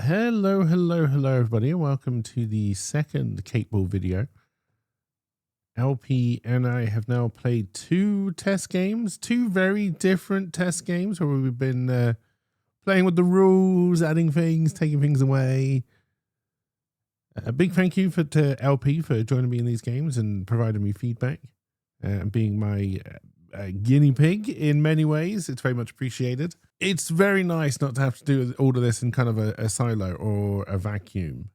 Hello, everybody, and welcome to the second CakeBall video. LP and I have now played two test games, two very different test games where we've been playing with the rules, adding things, taking things away. A big thank you to LP for joining me in these games and providing me feedback and being my guinea pig in many ways. It's very much appreciated. It's very nice not to have to do all of this in kind of a silo or a vacuum.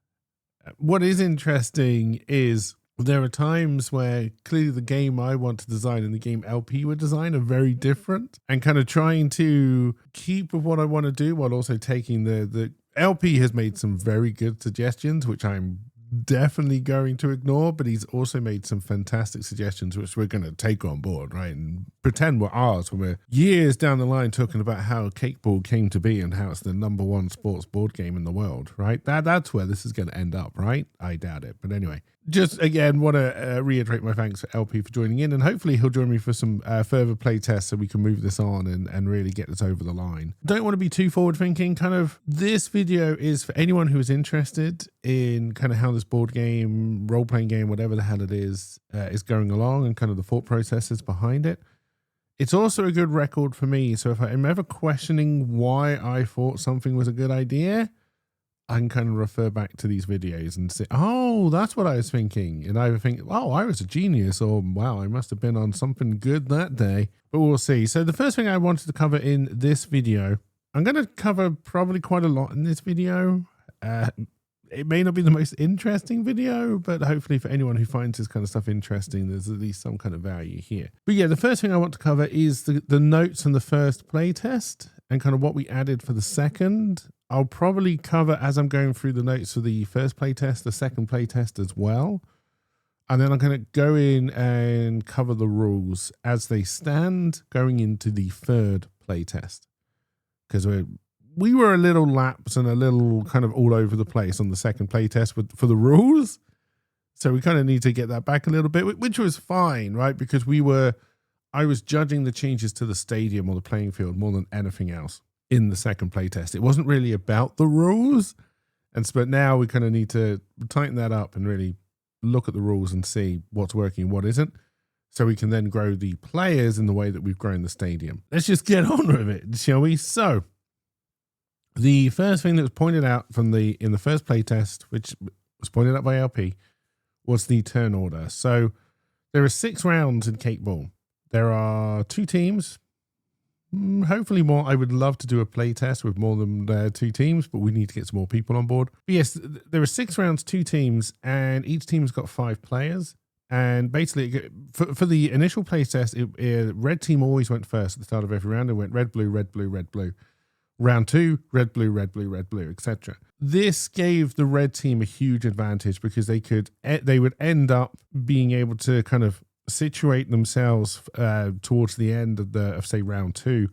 What is interesting is there are times where clearly the game I want to design and the game LP would design are very different, and kind of trying to keep with what I want to do while also taking the LP has made some very good suggestions, which I'm definitely going to ignore, but he's also made some fantastic suggestions which we're going to take on board, right, and pretend we're ours when we're years down the line talking about how CakeBall came to be and how it's the #1 sports board game in the world, right? That's where this is going to end up, right? I doubt it, but anyway, just again want to reiterate my thanks for LP for joining in, and hopefully he'll join me for some further play tests so we can move this on and really get this over the line. Don't want to be too forward thinking. Kind of this video is for anyone who is interested in kind of how this board game, role-playing game, whatever the hell it is going along, and kind of the thought processes behind it. It's also a good record for me, so if I'm ever questioning why I thought something was a good idea, I can kind of refer back to these videos and say, oh, that's what I was thinking. And either think, oh, I was a genius, or wow, I must have been on something good that day. But we'll see. So the first thing I wanted to cover in this video, I'm going to cover probably quite a lot in this video. It may not be the most interesting video, but hopefully for anyone who finds this kind of stuff interesting, there's at least some kind of value here. But yeah, the first thing I want to cover is the notes on the first playtest and kind of what we added for the second. I'll probably cover, as I'm going through the notes for the first playtest, the second playtest as well. And then I'm going to go in and cover the rules as they stand going into the third playtest. Because we were a little lapse and a little kind of all over the place on the second playtest for the rules. So we kind of need to get that back a little bit, which was fine, right? Because I was judging the changes to the stadium or the playing field more than anything else in the second playtest. It wasn't really about the rules. But now we kind of need to tighten that up and really look at the rules and see what's working and what isn't, so we can then grow the players in the way that we've grown the stadium. Let's just get on with it, shall we? So the first thing that was pointed out in the first playtest, which was pointed out by LP, was the turn order. So there are 6 rounds in CakeBall. There are 2 teams, hopefully more. I would love to do a playtest with more than 2 teams, but we need to get some more people on board. But yes, there are 6 rounds, 2 teams, and each team's got 5 players. And basically, for the initial playtest, red team always went first at the start of every round. It went red, blue, red, blue, red, blue. Round 2, red, blue, red, blue, red, blue, etc. This gave the red team a huge advantage because they would end up being able to kind of situate themselves towards the end of say round 2,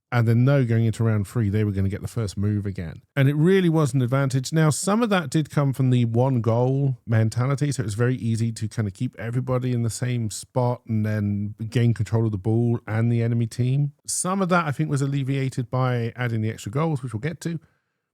and then going into round 3 they were going to get the first move again, and it really was an advantage. Now some of that did come from the 1 goal mentality, so it was very easy to kind of keep everybody in the same spot and then gain control of the ball and the enemy team. Some of that I think was alleviated by adding the extra goals, which we'll get to.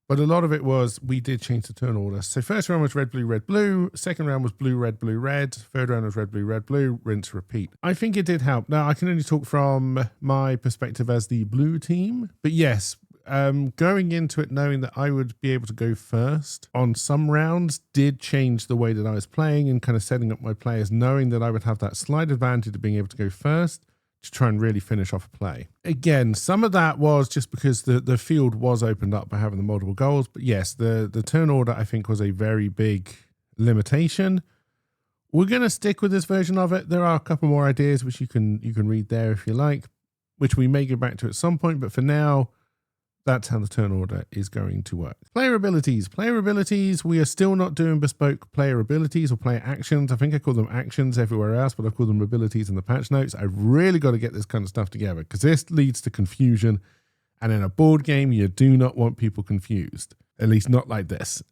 But a lot of it was, we did change the turn order. So first round was red, blue, red, blue. Second round was blue, red, blue, red. Third round was red, blue, red, blue. Rinse, repeat. I think it did help. Now, I can only talk from my perspective as the blue team. But yes, going into it knowing that I would be able to go first on some rounds did change the way that I was playing and kind of setting up my players, knowing that I would have that slight advantage of being able to go first to try and really finish off a play. Again, some of that was just because the field was opened up by having the multiple goals. But yes, the turn order I think was a very big limitation. We're going to stick with this version of it. There are a couple more ideas which you can read there if you like, which we may go back to at some point. But for now, that's how the turn order is going to work. Player abilities. Player abilities, we are still not doing bespoke player abilities or player actions. I think I call them actions everywhere else, but I've called them abilities in the patch notes. I've really got to get this kind of stuff together because this leads to confusion. And in a board game, you do not want people confused. At least not like this.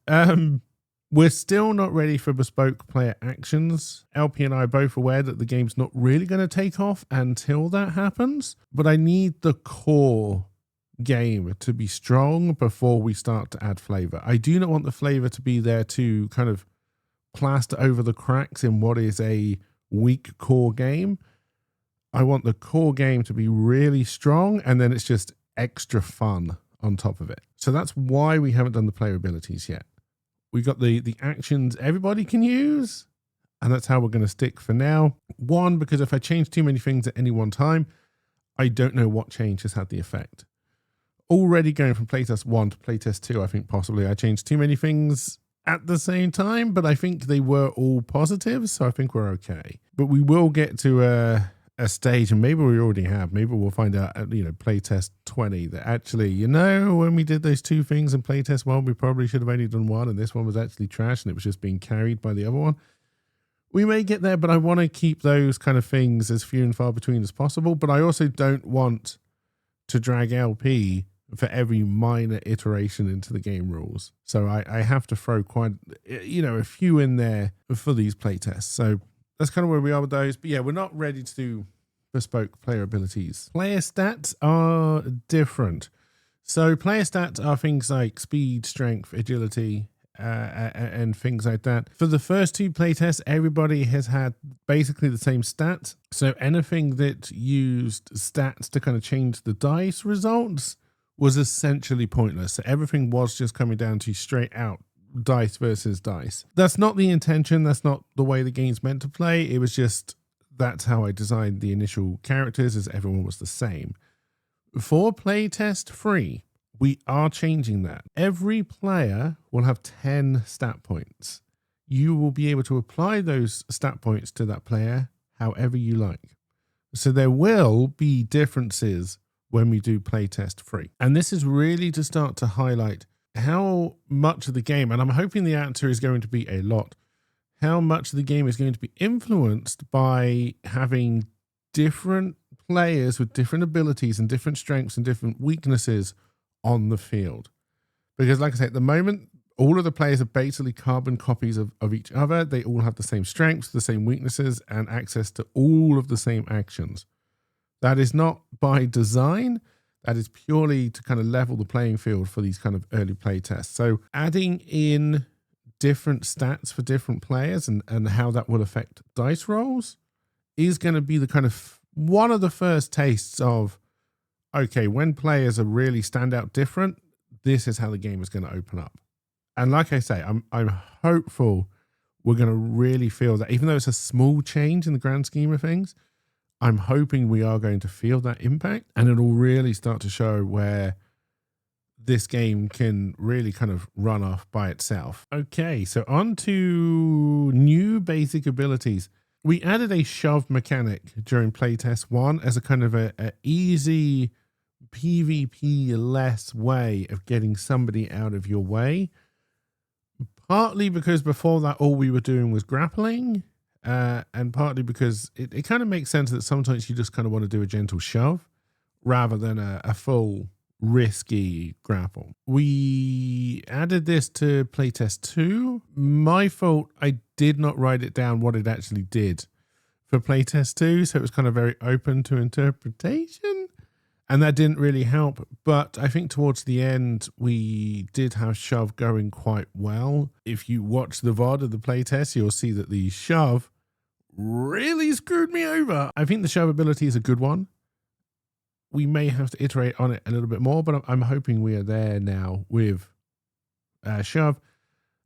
We're still not ready for bespoke player actions. LP and I are both aware that the game's not really going to take off until that happens. But I need the core game to be strong before we start to add flavor. I do not want the flavor to be there to kind of plaster over the cracks in what is a weak core game. I want the core game to be really strong, and then it's just extra fun on top of it. So that's why we haven't done the player abilities yet. We got the actions everybody can use, and that's how we're going to stick for now. One, because if I change too many things at any one time, I don't know what change has had the effect. Already going from playtest 1 to playtest 2, I think possibly I changed too many things at the same time, but I think they were all positives, so I think we're okay. But we will get to a stage, and maybe we already have, maybe we'll find out at, playtest 20 that actually, when we did those two things in playtest 1, we probably should have only done one, and this one was actually trash and it was just being carried by the other one. We may get there, but I want to keep those kind of things as few and far between as possible. But I also don't want to drag LP for every minor iteration into the game rules. So I have to throw quite, a few in there for these playtests. So that's kind of where we are with those. But yeah, we're not ready to do bespoke player abilities. Player stats are different. So player stats are things like speed, strength, agility, and things like that. For the first two playtests, everybody has had basically the same stats. So anything that used stats to kind of change the dice results was essentially pointless. So everything was just coming down to straight out dice versus dice. That's not the intention. That's not the way the game's meant to play. It was just, that's how I designed the initial characters, as everyone was the same. For playtest 3, we are changing that. Every player will have 10 stat points. You will be able to apply those stat points to that player however you like. So there will be differences when we do playtest 3. And this is really to start to highlight how much of the game, and I'm hoping the answer is going to be a lot, how much of the game is going to be influenced by having different players with different abilities and different strengths and different weaknesses on the field. Because like I say, at the moment, all of the players are basically carbon copies of each other. They all have the same strengths, the same weaknesses, and access to all of the same actions. That is not by design. That is purely to kind of level the playing field for these kind of early play tests. So adding in different stats for different players and how that will affect dice rolls is going to be the kind of one of the first tastes of, okay, when players are really stand out different, this is how the game is going to open up. And like I say, I'm hopeful we're going to really feel that, even though it's a small change in the grand scheme of things, I'm hoping we are going to feel that impact, and it'll really start to show where this game can really kind of run off by itself. Okay, so on to new basic abilities. We added a shove mechanic during playtest 1 as a kind of a easy PvP-less way of getting somebody out of your way. Partly because before that, all we were doing was grappling, and partly because it kind of makes sense that sometimes you just kind of want to do a gentle shove rather than a full risky grapple. We added this to playtest 2. My fault, I did not write it down what it actually did for playtest 2, so it was kind of very open to interpretation, and that didn't really help. But I think towards the end, we did have shove going quite well. If you watch the VOD of the playtest, you'll see that the shove really screwed me over. I think the shove ability is a good one. We may have to iterate on it a little bit more, but I'm hoping we are there now with shove.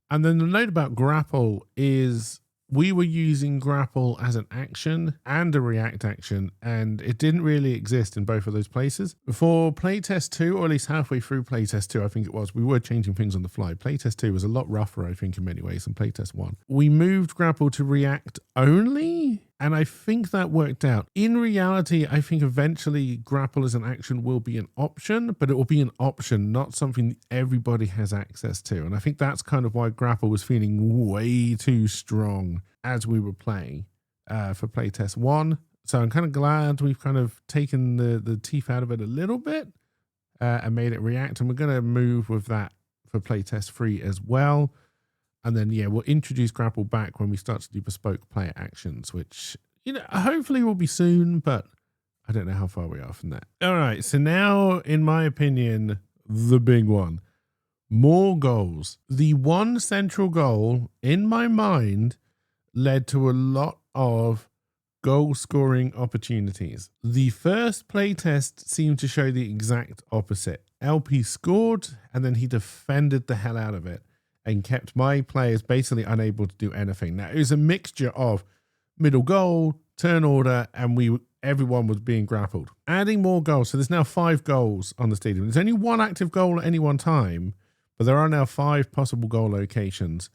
And then the note about grapple is we were using grapple as an action and a react action, and it didn't really exist in both of those places. For playtest 2, or at least halfway through playtest 2, I think it was, we were changing things on the fly. Playtest 2 was a lot rougher, I think, in many ways than playtest 1. We moved grapple to react only, and I think that worked out. In reality, I think eventually grapple as an action will be an option, but it will be an option, not something that everybody has access to. And I think that's kind of why grapple was feeling way too strong as we were playing for playtest 1. So I'm kind of glad we've kind of taken the teeth out of it a little bit and made it react. And we're going to move with that for playtest 3 as well. And then, yeah, we'll introduce grapple back when we start to do bespoke player actions, which, hopefully will be soon, but I don't know how far we are from that. All right. So now, in my opinion, the big one, more goals. The one central goal in my mind led to a lot of goal scoring opportunities. The first playtest seemed to show the exact opposite. LP scored and then he defended the hell out of it and kept my players basically unable to do anything. Now, it was a mixture of middle goal, turn order, and everyone was being grappled. Adding more goals. So there's now 5 goals on the stadium. There's only 1 active goal at any one time, but there are now 5 possible goal locations.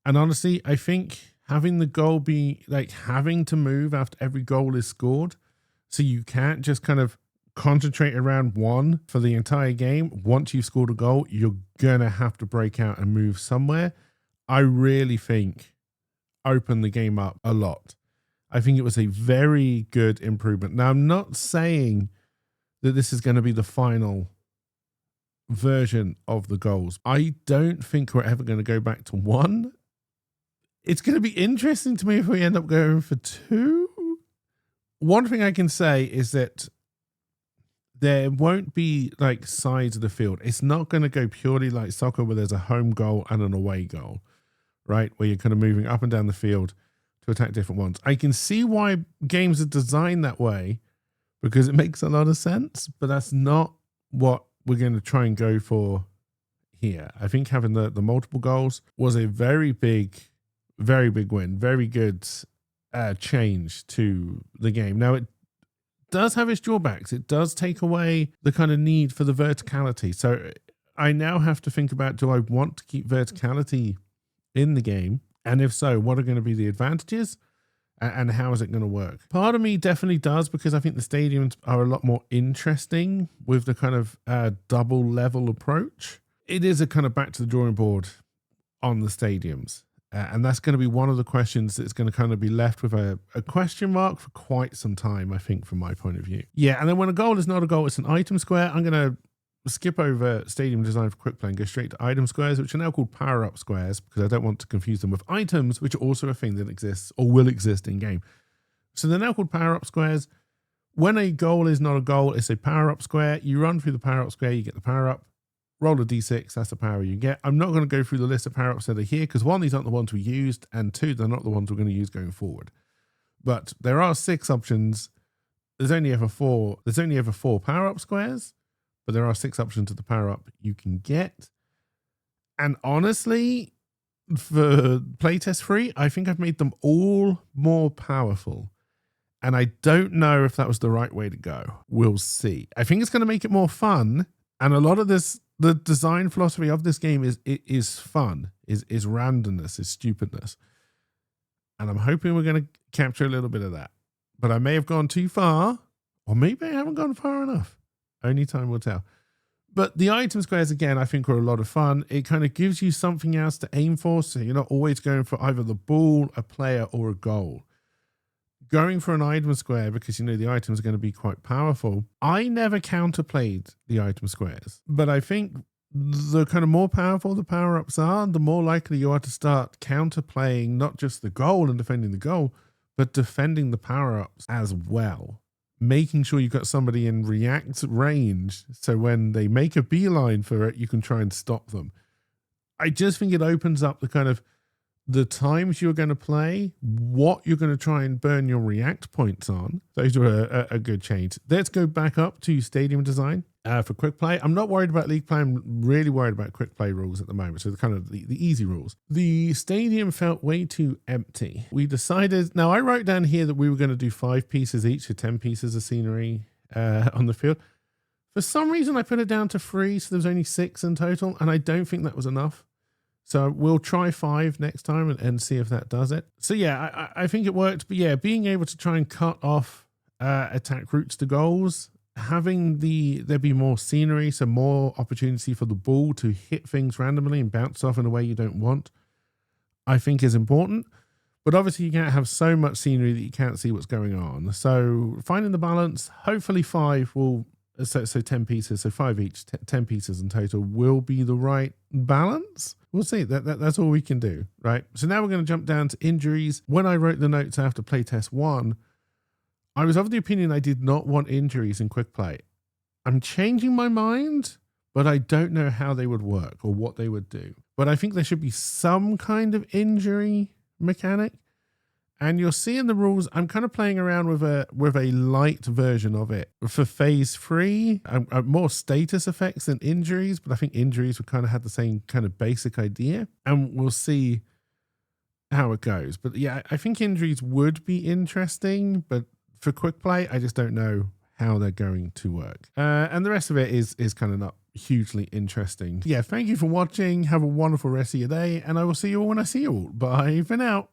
And honestly, I think having the goal be like having to move after every goal is scored, so you can't just kind of concentrate around one for the entire game. Once you've scored a goal, you're gonna have to break out and move somewhere. I really think opened the game up a lot. I think it was a very good improvement. Now, I'm not saying that this is going to be the final version of the goals. I don't think we're ever going to go back to 1. It's going to be interesting to me if we end up going for 2. One thing I can say is that there won't be like sides of the field. It's not going to go purely like soccer where there's a home goal and an away goal, right? Where you're kind of moving up and down the field to attack different ones. I can see why games are designed that way because it makes a lot of sense, but that's not what we're going to try and go for here. I think having the multiple goals was a very big win, very good change to the game. Now, it does have its drawbacks. It does take away the kind of need for the verticality. So I now have to think about, do I want to keep verticality in the game? And if so, what are going to be the advantages and how is it going to work? Part of me definitely does, because I think the stadiums are a lot more interesting with the kind of double level approach. It is a kind of back to the drawing board on the stadiums. And that's going to be one of the questions that's going to kind of be left with a question mark for quite some time, I think, from my point of view. Yeah, and then when a goal is not a goal, it's an item square. I'm going to skip over stadium design for quick play and go straight to item squares, which are now called power-up squares, because I don't want to confuse them with items, which are also a thing that exists or will exist in game. So they're now called power-up squares. When a goal is not a goal, it's a power-up square. You run through the power-up square, you get the power-up. Roll a d6, that's the power you get. I'm not going to go through the list of power-ups that are here because 1, these aren't the ones we used, and 2, they're not the ones we're going to use going forward. But there are 6 options. There's only ever 4 power-up squares, but there are 6 options of the power-up you can get. And honestly, for playtest free, I think I've made them all more powerful. And I don't know if that was the right way to go. We'll see. I think it's going to make it more fun. And a lot of this, the design philosophy of this game is fun, is randomness, is stupidness. And I'm hoping we're going to capture a little bit of that. But I may have gone too far, or maybe I haven't gone far enough. Only time will tell. But the item squares, again, I think are a lot of fun. It kind of gives you something else to aim for, so you're not always going for either the ball, a player, or a goal. Going for an item square, because you know the items are going to be quite powerful. I never counterplayed the item squares, but I think the kind of more powerful the power-ups are, the more likely you are to start counterplaying not just the goal and defending the goal, but defending the power-ups as well. Making sure you've got somebody in react range, so when they make a beeline for it, you can try and stop them. I just think it opens up the kind of the times you're going to play, what you're going to try and burn your react points on. Those are a good change. Let's go back up to stadium design for quick play. I'm not worried about league play. I'm really worried about quick play rules at the moment. So the kind of the easy rules. The stadium felt way too empty. We decided, now I wrote down here that we were going to do 5 pieces each, so 10 pieces of scenery on the field. For some reason, I put it down to 3, so there's only 6 in total, and I don't think that was enough. So we'll try 5 next time and see if that does it. So yeah, I think it worked. But yeah, being able to try and cut off attack routes to goals, having there be more scenery, so more opportunity for the ball to hit things randomly and bounce off in a way you don't want, I think is important. But obviously you can't have so much scenery that you can't see what's going on. So finding the balance, hopefully 5 will, so 10 pieces, so 5 each, 10 pieces in total will be the right balance. We'll see. That's all we can do, right? So now we're going to jump down to injuries. When I wrote the notes after playtest 1, I was of the opinion I did not want injuries in quick play. I'm changing my mind, but I don't know how they would work or what they would do. But I think there should be some kind of injury mechanic. And you'll see in the rules, I'm kind of playing around with a light version of it. For phase 3, more status effects than injuries, but I think injuries would kind of have the same kind of basic idea. And we'll see how it goes. But yeah, I think injuries would be interesting, but for quick play, I just don't know how they're going to work. And the rest of it is kind of not hugely interesting. Yeah, thank you for watching. Have a wonderful rest of your day, and I will see you all when I see you all. Bye for now.